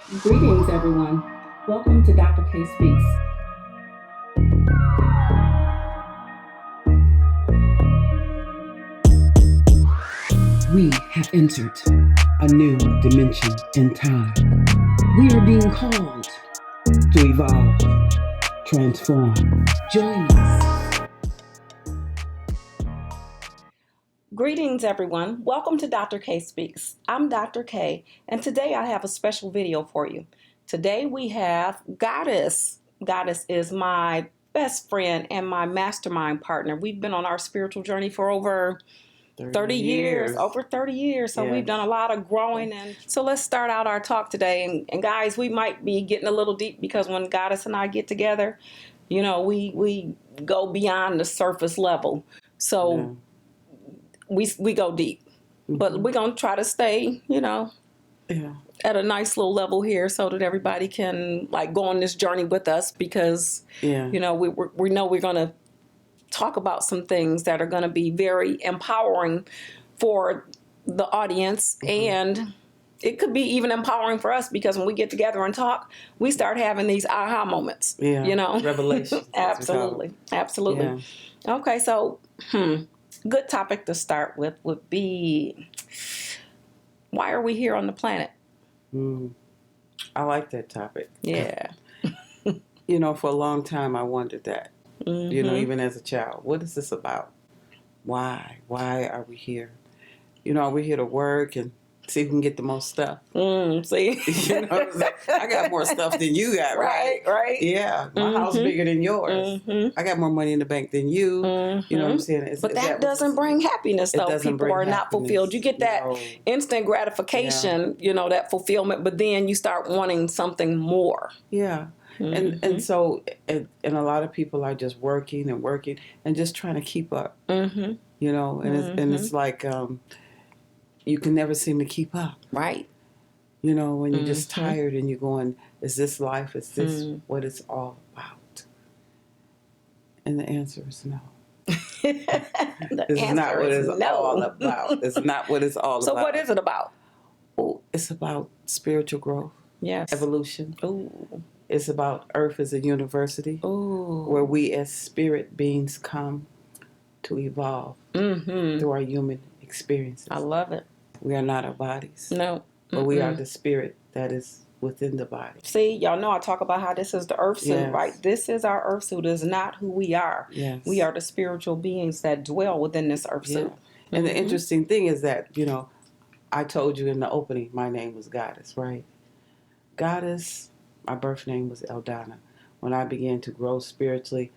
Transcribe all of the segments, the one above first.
Greetings, everyone. Welcome to Dr. K Speaks. We have entered a new dimension in time. We are being called to evolve, transform. Join us. Greetings, everyone. Welcome to Dr. K Speaks. I'm Dr. K, and today I have a special video for you. Today we have Goddess. Goddess is my best friend and my mastermind partner. We've been on our spiritual journey for over 30 years. Over 30 years. So we've done a lot of growing. And so let's start out our talk today. And guys, we might be getting a little deep because when Goddess and I get together, you know, we go beyond the surface level. So we go deep. But we're going to try to stay, at a nice little level here so that everybody can like go on this journey with us because, we know we're going to talk about some things that are going to be very empowering for the audience. And it could be even empowering for us because when we get together and talk, we start having these aha moments, Revelations. Absolutely. Absolutely. Yeah. Okay. So, good topic to start with would be, why are we here on the planet? I like that topic. Yeah. For a long time I wondered that. Even as a child, what is this about? Why are we here? Are we here to work and see who can get the most stuff? See, I got more stuff than you got, right? Right. Yeah, my house bigger than yours. I got more money in the bank than you. You know what I'm saying? But that doesn't bring happiness, though. People are not fulfilled. You get that instant gratification, that fulfillment, but then you start wanting something more. Yeah. And so and a lot of people are just working and just trying to keep up. And it's like you can never seem to keep up. Right. When you're just tired and you're going, is this life? Is this what it's all about? And the answer is no. It's not what it's all about. It's not what it's all about. So what is it about? Oh, it's about spiritual growth. Yes. Evolution. Ooh. It's about Earth as a university. Where we as spirit beings come to evolve through our human experiences. I love it. We are not our bodies. No. But we are the spirit that is within the body. See, y'all know I talk about how this is the earth suit, right? This is our earth suit. It's not who we are. Yes. We are the spiritual beings that dwell within this earth suit. And the interesting thing is that, I told you in the opening, my name was Goddess, right? Goddess, my birth name was Eldana. When I began to grow spiritually,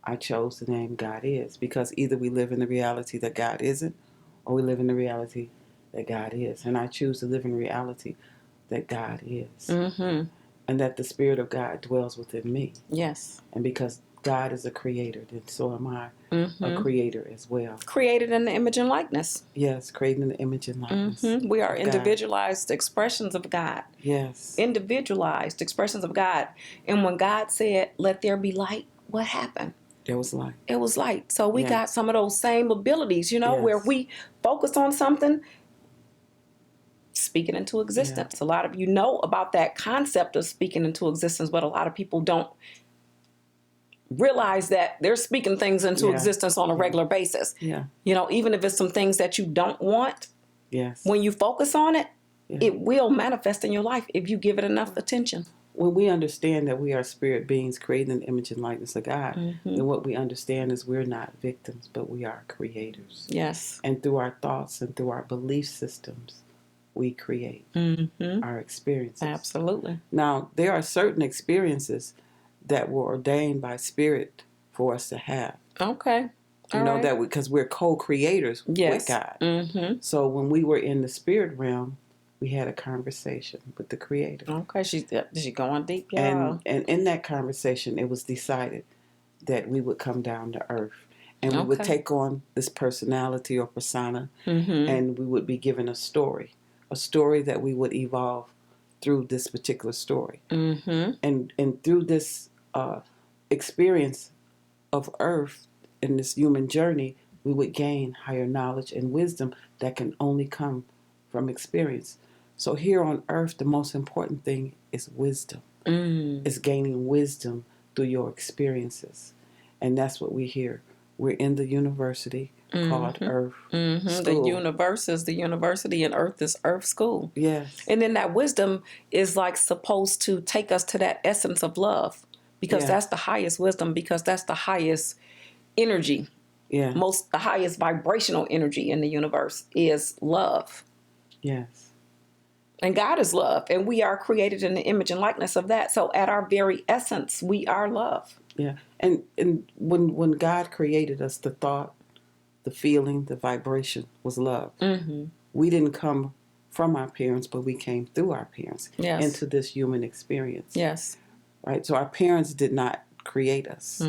I chose the name God is because either we live in the reality that God isn't or we live in the reality that God is. And I choose to live in reality that God is. And that the Spirit of God dwells within me. Yes. And because God is a creator, then so am I a creator as well. Created in the image and likeness. Yes, created in the image and likeness. We are individualized expressions of God. Yes. Individualized expressions of God. And when God said, let there be light, what happened? There was light. It was light. So we got some of those same abilities, where we focus on something, speaking into existence. A lot of you know about that concept of speaking into existence, but a lot of people don't realize that they're speaking things into existence on a regular basis. Yeah. Even if it's some things that you don't want, when you focus on it, it will manifest in your life if you give it enough attention. When we understand that we are spirit beings created in the image and likeness of God, then what we understand is we're not victims, but we are creators. Yes. And through our thoughts and through our belief systems, we create our experiences. Absolutely. Now, there are certain experiences that were ordained by spirit for us to have. Okay. That because we're co-creators with God. So when we were in the spirit realm, we had a conversation with the Creator. Okay, she going deep, y'all. And in that conversation, it was decided that we would come down to earth. And we would take on this personality or persona, and we would be given a story that we would evolve through this particular story. And through this experience of earth in this human journey, we would gain higher knowledge and wisdom that can only come from experience. So here on earth, the most important thing is wisdom. It's gaining wisdom through your experiences. And that's what we hear. We're in the university called Earth School. The universe is the university and Earth is Earth School. Yes. And then that wisdom is like supposed to take us to that essence of love, because that's the highest wisdom, because that's the highest energy. Yeah. The highest vibrational energy in the universe is love. Yes. And God is love, and we are created in the image and likeness of that. So at our very essence, we are love. Yeah. And when God created us, the thought, the feeling, the vibration was love. We didn't come from our parents, but we came through our parents into this human experience. Yes. Right? So our parents did not create us.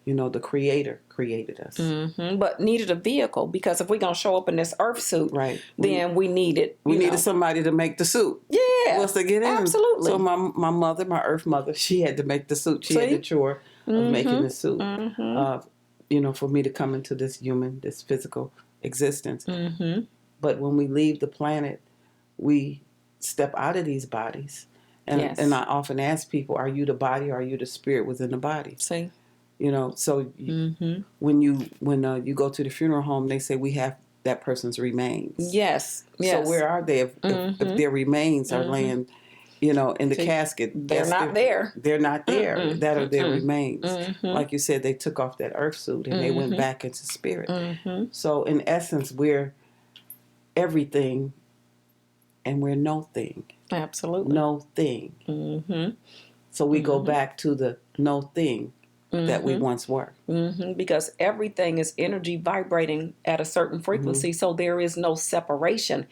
You know, the Creator created us. But needed a vehicle, because if we're going to show up in this earth suit, then we needed... We needed somebody to make the suit. Yeah. Was to get in. Absolutely. So my mother, my earth mother, she had to make the suit. She had the chore of making the suit. You know, for me to come into this this physical existence. But when we leave the planet, we step out of these bodies. And I often ask people, are you the body or are you the spirit within the body? See? You know, so when you go to the funeral home, they say we have that person's remains. Yes. So where are they if their remains are laying, you know, in the casket? They're not there. They're not there. That are their remains. Like you said, they took off that earth suit and they went back into spirit. So in essence, we're everything and we're no thing. Absolutely. No thing. So we go back to the no thing that we once were. Because everything is energy vibrating at a certain frequency, so there is no separation.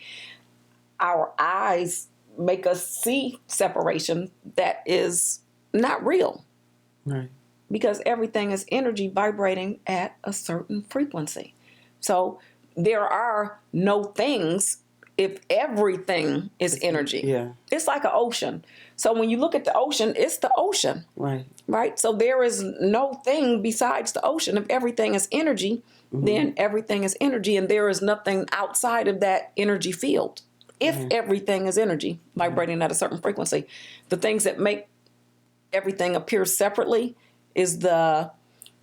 Our eyes make us see separation that is not real. Right. Because everything is energy vibrating at a certain frequency. So there are no things if everything is energy. Yeah. It's like an ocean. So when you look at the ocean, it's the ocean. Right. Right? So there is no thing besides the ocean. If everything is energy, then everything is energy, and there is nothing outside of that energy field. If everything is energy vibrating at a certain frequency, the things that make everything appear separately is the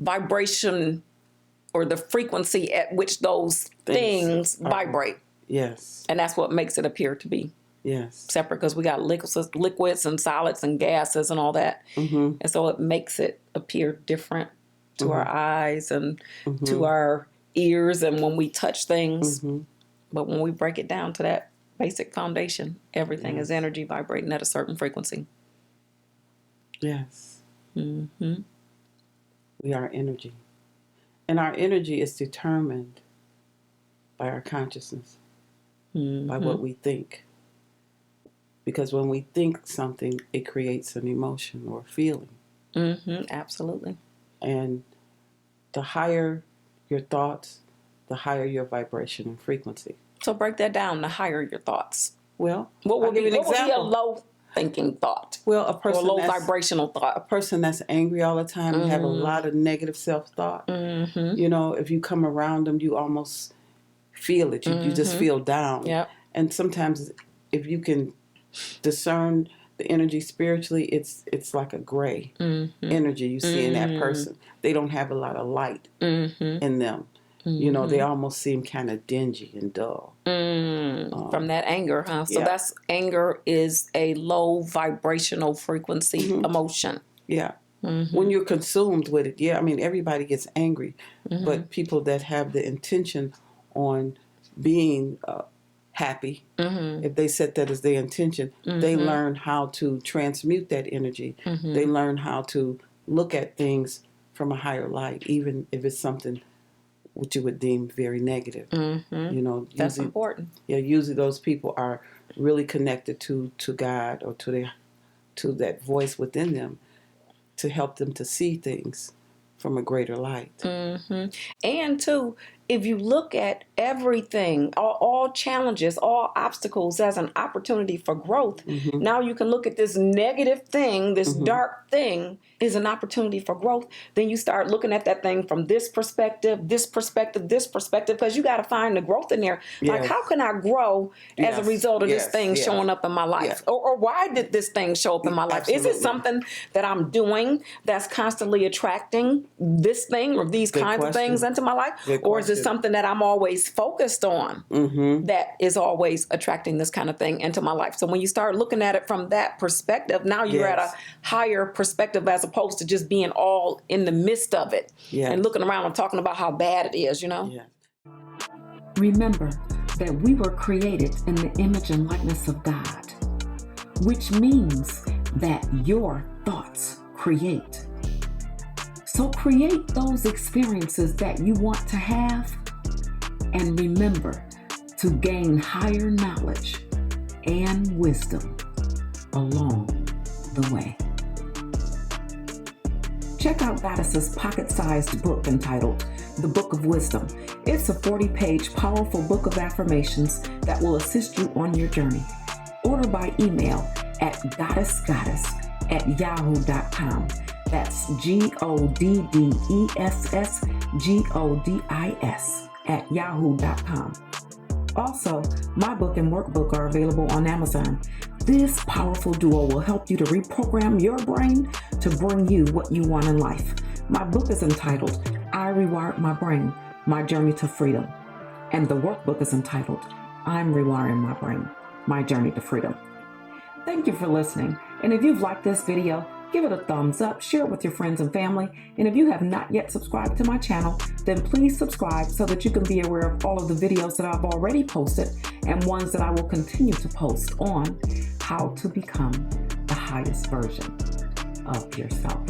vibration or the frequency at which those things vibrate. Yes. And that's what makes it appear to be separate, because we got liquids and solids and gases and all that. And so it makes it appear different to our eyes and to our ears and when we touch things. But when we break it down to that basic foundation, everything is energy vibrating at a certain frequency. Yes. We are energy. And our energy is determined by our consciousness, by what we think. Because when we think something, it creates an emotion or a feeling. Absolutely. And the higher your thoughts, the higher your vibration and frequency. So break that down, the higher your thoughts. Well, What would be a low thinking thought? Well, a person or a low vibrational thought. A person that's angry all the time and have a lot of negative self-thought. You know, if you come around them, you almost feel it. You just feel down. Yep. And sometimes if you can discern the energy spiritually, it's like a gray energy you see in that person. They don't have a lot of light in them. You know, they almost seem kind of dingy and dull. From that anger, huh? So that's anger is a low vibrational frequency emotion. Yeah. When you're consumed with it, I mean, everybody gets angry. But people that have the intention on being happy, if they set that as their intention, they learn how to transmute that energy. They learn how to look at things from a higher light, even if it's something which you would deem very negative. You know, that's important. Yeah, usually those people are really connected to God or to that voice within them to help them to see things from a greater light. And too, if you look at everything, all challenges, all obstacles as an opportunity for growth, now you can look at this negative thing, this dark thing is an opportunity for growth. Then you start looking at that thing from this perspective, because you got to find the growth in there. Like, how can I grow as a result of this thing showing up in my life? Or why did this thing show up in my life? Is it something that I'm doing that's constantly attracting this thing or these kinds of things into my life? Or is it something that I'm always focused on that is always attracting this kind of thing into my life? So when you start looking at it from that perspective, now you're at a higher perspective as opposed to just being all in the midst of it and looking around and talking about how bad it is, you know? Remember that we were created in the image and likeness of God, which means that your thoughts create. So create those experiences that you want to have, and remember to gain higher knowledge and wisdom along the way. Check out Goddess's pocket-sized book entitled The Book of Wisdom. It's a 40-page powerful book of affirmations that will assist you on your journey. Order by email at goddessgoddess@yahoo.com. That's goddessgoddess@yahoo.com. Also, my book and workbook are available on Amazon. This powerful duo will help you to reprogram your brain to bring you what you want in life. My book is entitled, I Rewired My Brain, My Journey to Freedom. And the workbook is entitled, I'm Rewiring My Brain, My Journey to Freedom. Thank you for listening. And if you've liked this video, give it a thumbs up, share it with your friends and family. And if you have not yet subscribed to my channel, then please subscribe so that you can be aware of all of the videos that I've already posted and ones that I will continue to post on how to become the highest version of yourself.